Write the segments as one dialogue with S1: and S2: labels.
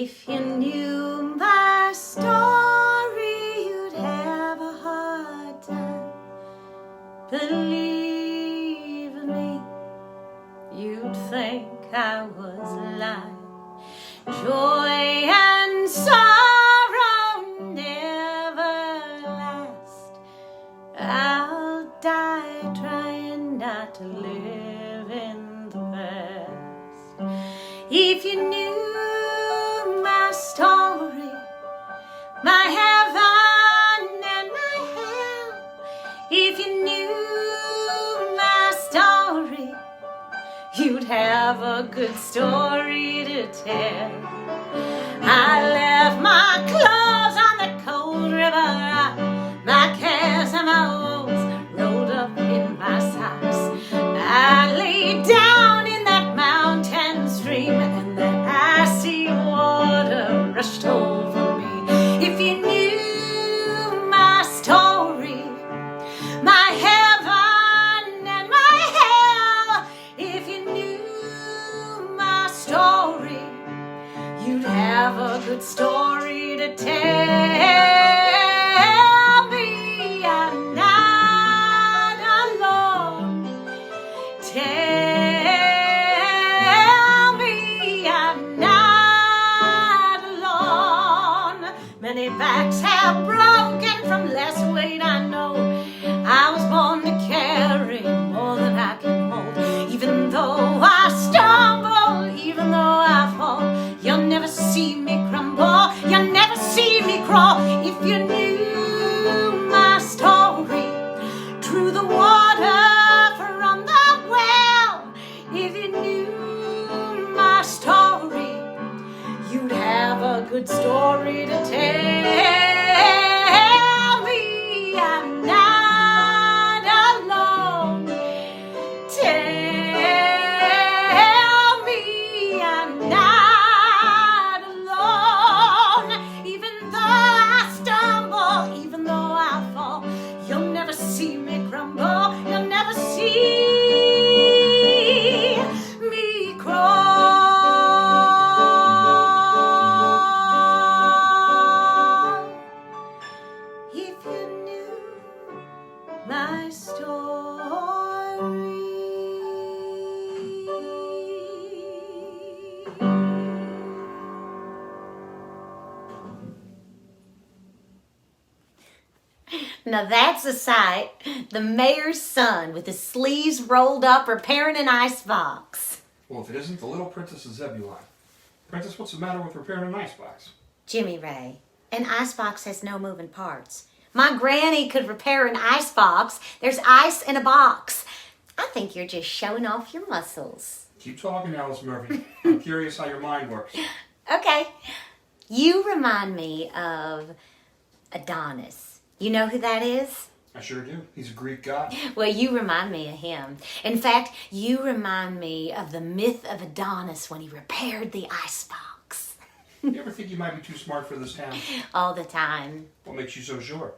S1: If you knew my story, you'd have a hard time believing me. You'd think I was lying. Joy and sorrow never last. I'll die trying not to live in the past. If you knew my story, my heaven and my hell, if you knew my story, you'd have a good story to tell. I left my clothes on the cold river, my cares and my woes rolled up in my socks. I lay down in that mountain stream, and that icy water rushed over me. If you knew my story, my heaven and my hell, if you knew my story, you'd have a good story to tell me. I'm not alone. Tell me I'm not alone. Many backs have broken from less weight, I know. I was born to carry more than I can hold. Even though I stumble, even though I fall, you'll never see me crumble, you'll never see me crawl. If you knew my story, drew the water from the well, if you knew my story, you'd have a good story to tell me. I'm not alone. Tell me I'm not alone. Even though I stumble, even though I fall, you'll never see me crumble, you'll never see me crawl. If you knew my story. Now that's a sight. The mayor's son with his sleeves rolled up repairing an icebox.
S2: Well, if it isn't the little Princess of Zebulon. Princess, what's the matter with repairing an icebox?
S1: Jimmy Ray, an icebox has no moving parts. My granny could repair an icebox. There's ice in a box. I think you're just showing off your muscles.
S2: Keep talking, Alice Murphy. I'm curious how your mind works.
S1: Okay. You remind me of Adonis. You know who that is?
S2: I sure do. He's a Greek god.
S1: Well, you remind me of him. In fact, you remind me of the myth of Adonis when he repaired the icebox.
S2: You ever think you might be too smart for this town?
S1: All the time.
S2: What makes you so sure?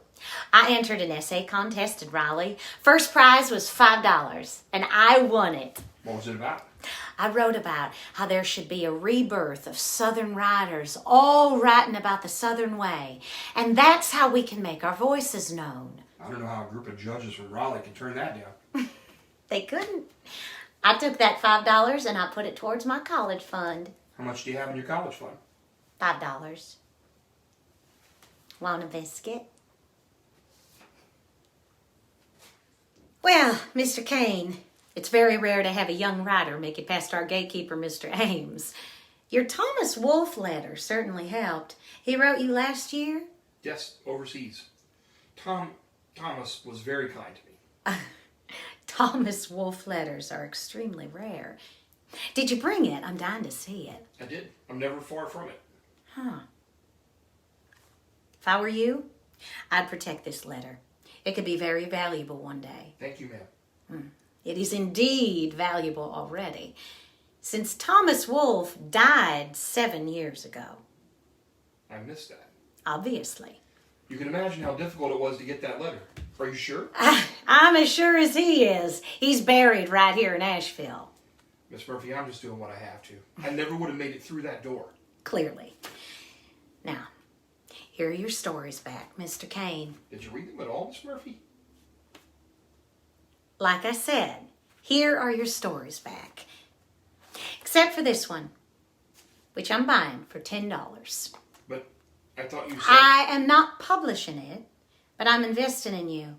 S1: I entered an essay contest in Raleigh. First prize was $5, and I won it.
S2: What was it about?
S1: I wrote about how there should be a rebirth of Southern writers, all writing about the Southern way. And that's how we can make our voices known.
S2: I don't know how a group of judges from Raleigh can turn that down.
S1: They couldn't. I took that $5 and I put it towards my college fund.
S2: How much do you have in your college fund?
S1: $5. Want a biscuit? Well, Mr. Kane, it's very rare to have a young writer make it past our gatekeeper, Mr. Ames. Your Thomas Wolfe letter certainly helped. He wrote you last year?
S2: Yes, overseas. Thomas was very kind to me.
S1: Thomas Wolfe letters are extremely rare. Did you bring it? I'm dying to see it.
S2: I did. I'm never far from it.
S1: Huh. If I were you, I'd protect this letter. It could be very valuable one day.
S2: Thank you, ma'am.
S1: It is indeed valuable already, since Thomas Wolfe died 7 years ago.
S2: I missed that.
S1: Obviously.
S2: You can imagine how difficult it was to get that letter. Are you sure?
S1: I'm as sure as he is. He's buried right here in Asheville.
S2: Miss Murphy, I'm just doing what I have to. I never would have made it through that door.
S1: Clearly. Now, here are your stories back, Mr. Kane.
S2: Did you read them at all, Miss Murphy?
S1: Like I said, here are your stories back. Except for this one, which I'm buying for $10.
S2: But I thought you said...
S1: I am not publishing it, but I'm investing in you.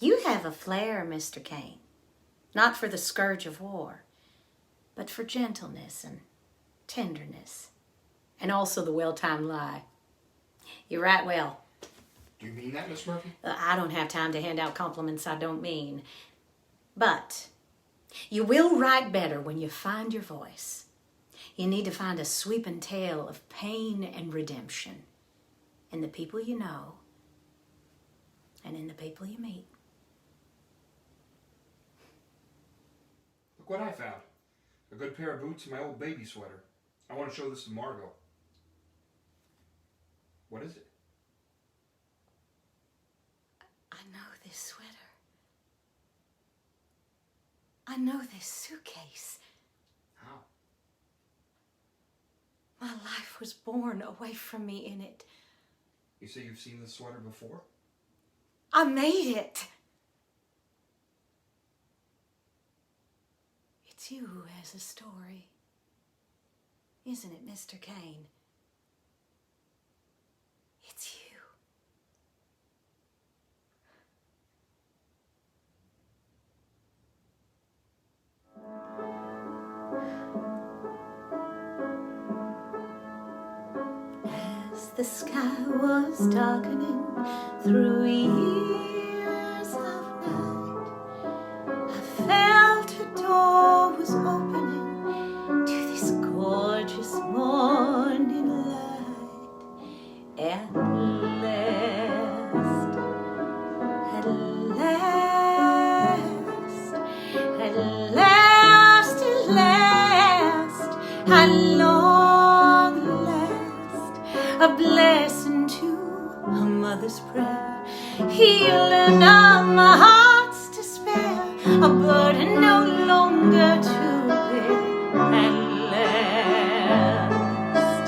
S1: You have a flair, Mr. Kane, not for the scourge of war, but for gentleness and tenderness, and also the well-timed lie. You write well.
S2: Do you mean that, Miss Murphy?
S1: I don't have time to hand out compliments I don't mean. But you will write better when you find your voice. You need to find a sweeping tale of pain and redemption in the people you know and in the people you meet.
S2: Look what I found. A good pair of boots and my old baby sweater. I want to show this to Margot. What is it?
S1: I know this sweater. I know this suitcase.
S2: How?
S1: My life was born away from me in it.
S2: You say you've seen this sweater before?
S1: I made it. It's you who has a story. Isn't it, Mr. Kane? It's you. As the sky was darkening through years of night, I felt a door was opening to this gorgeous morning light. At last, at last, at last, at last, at long last, a blessing to a mother's prayer, healing of my heart's despair, a burden no longer to bear. At last,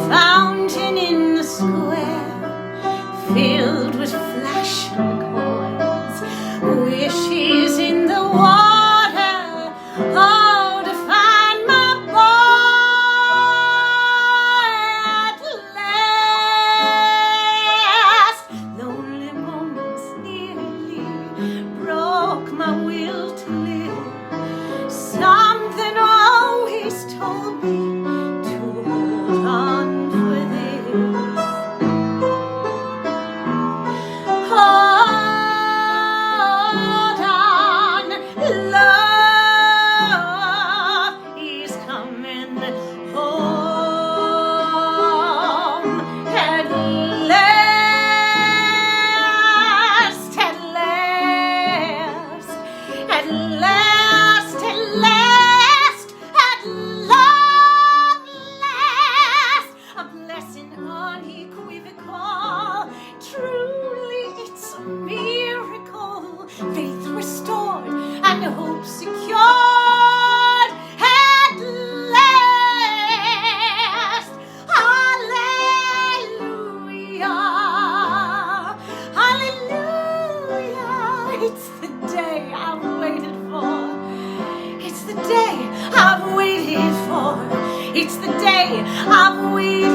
S1: fountain in the square, filled with flashing coins, wishes in the water, oh, to find my boy. At last, lonely moments nearly broke my will to live. Something always told me to hold on for this. Hold on, love is coming home. At last, at last, at last, at last, at long last, a blessing unequivocal. Truly, it's a miracle. Faith restored and hope secured. At last, hallelujah, hallelujah. It's the day I've waited for. It's the day I've waited for. It's the day I've waited